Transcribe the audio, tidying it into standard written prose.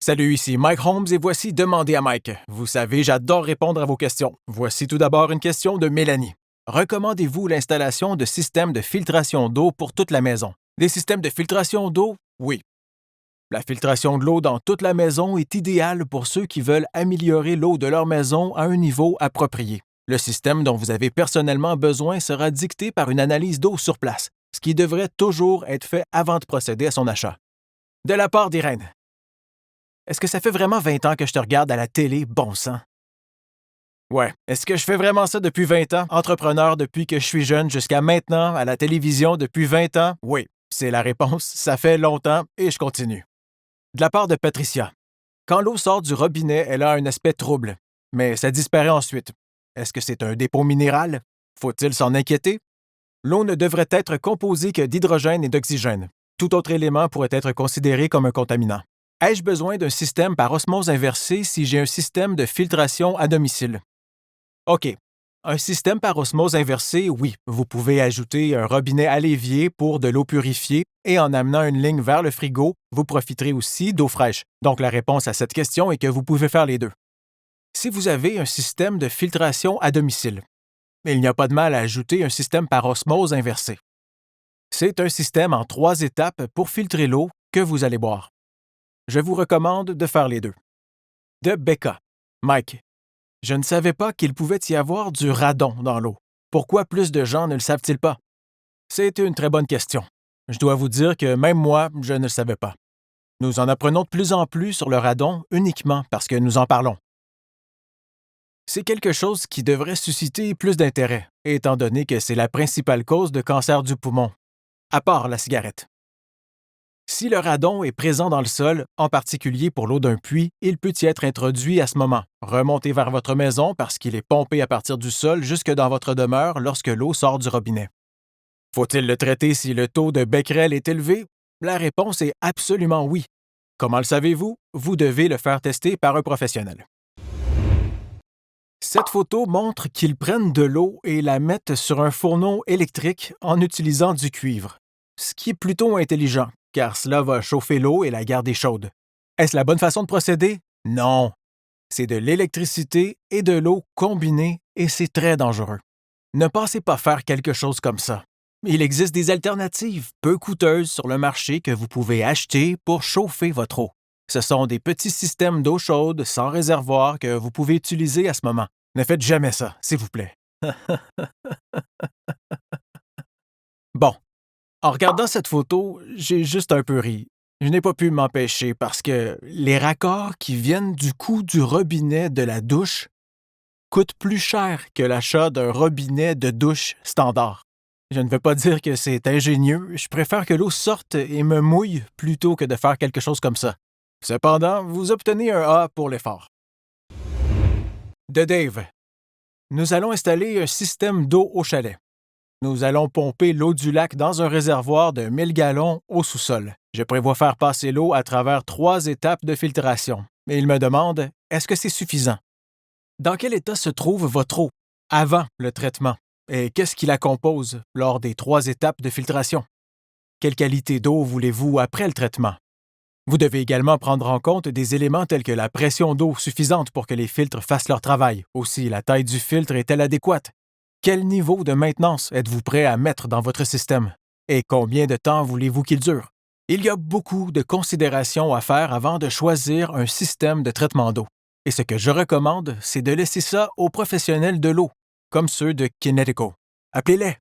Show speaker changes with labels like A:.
A: Salut, ici Mike Holmes et voici Demandez à Mike. Vous savez, j'adore répondre à vos questions. Voici tout d'abord une question de Mélanie. Recommandez-vous l'installation de systèmes de filtration d'eau pour toute la maison? Des systèmes de filtration d'eau? Oui. La filtration de l'eau dans toute la maison est idéale pour ceux qui veulent améliorer l'eau de leur maison à un niveau approprié. Le système dont vous avez personnellement besoin sera dicté par une analyse d'eau sur place, ce qui devrait toujours être fait avant de procéder à son achat. De la part d'Irène. Est-ce que ça fait vraiment 20 ans que je te regarde à la télé, bon sang? Ouais. Est-ce que je fais vraiment ça depuis 20 ans? Entrepreneur depuis que je suis jeune jusqu'à maintenant, à la télévision depuis 20 ans? Oui, c'est la réponse. Ça fait longtemps et je continue. De la part de Patricia. Quand l'eau sort du robinet, elle a un aspect trouble, mais ça disparaît ensuite. Est-ce que c'est un dépôt minéral? Faut-il s'en inquiéter? L'eau ne devrait être composée que d'hydrogène et d'oxygène. Tout autre élément pourrait être considéré comme un contaminant. Ai-je besoin d'un système par osmose inversée si j'ai un système de filtration à domicile? OK. Un système par osmose inversée, oui, vous pouvez ajouter un robinet à l'évier pour de l'eau purifiée et en amenant une ligne vers le frigo, vous profiterez aussi d'eau fraîche. Donc la réponse à cette question est que vous pouvez faire les deux. Si vous avez un système de filtration à domicile, il n'y a pas de mal à ajouter un système par osmose inversée. C'est un système en 3 étapes pour filtrer l'eau que vous allez boire. Je vous recommande de faire les deux. De Becca. Mike. Je ne savais pas qu'il pouvait y avoir du radon dans l'eau. Pourquoi plus de gens ne le savent-ils pas? C'est une très bonne question. Je dois vous dire que même moi, je ne le savais pas. Nous en apprenons de plus en plus sur le radon uniquement parce que nous en parlons. C'est quelque chose qui devrait susciter plus d'intérêt, étant donné que c'est la principale cause de cancer du poumon, à part la cigarette. Si le radon est présent dans le sol, en particulier pour l'eau d'un puits, il peut y être introduit à ce moment, remonté vers votre maison parce qu'il est pompé à partir du sol jusque dans votre demeure lorsque l'eau sort du robinet. Faut-il le traiter si le taux de becquerel est élevé? La réponse est absolument oui. Comment le savez-vous? Vous devez le faire tester par un professionnel. Cette photo montre qu'ils prennent de l'eau et la mettent sur un fourneau électrique en utilisant du cuivre, ce qui est plutôt intelligent, car cela va chauffer l'eau et la garder chaude. Est-ce la bonne façon de procéder? Non. C'est de l'électricité et de l'eau combinées et c'est très dangereux. Ne pensez pas faire quelque chose comme ça. Il existe des alternatives peu coûteuses sur le marché que vous pouvez acheter pour chauffer votre eau. Ce sont des petits systèmes d'eau chaude sans réservoir que vous pouvez utiliser à ce moment. Ne faites jamais ça, s'il vous plaît. Bon, en regardant cette photo, j'ai juste un peu ri. Je n'ai pas pu m'empêcher parce que les raccords qui viennent du coût du robinet de la douche coûtent plus cher que l'achat d'un robinet de douche standard. Je ne veux pas dire que c'est ingénieux, je préfère que l'eau sorte et me mouille plutôt que de faire quelque chose comme ça. Cependant, vous obtenez un A pour l'effort. De Dave. Nous allons installer un système d'eau au chalet. Nous allons pomper l'eau du lac dans un réservoir de 1000 gallons au sous-sol. Je prévois faire passer l'eau à travers 3 étapes de filtration. Et il me demande, est-ce que c'est suffisant? Dans quel état se trouve votre eau avant le traitement? Et qu'est-ce qui la compose lors des 3 étapes de filtration? Quelle qualité d'eau voulez-vous après le traitement? Vous devez également prendre en compte des éléments tels que la pression d'eau suffisante pour que les filtres fassent leur travail. Aussi, la taille du filtre est-elle adéquate? Quel niveau de maintenance êtes-vous prêt à mettre dans votre système? Et combien de temps voulez-vous qu'il dure? Il y a beaucoup de considérations à faire avant de choisir un système de traitement d'eau. Et ce que je recommande, c'est de laisser ça aux professionnels de l'eau, comme ceux de Kinetico. Appelez-les,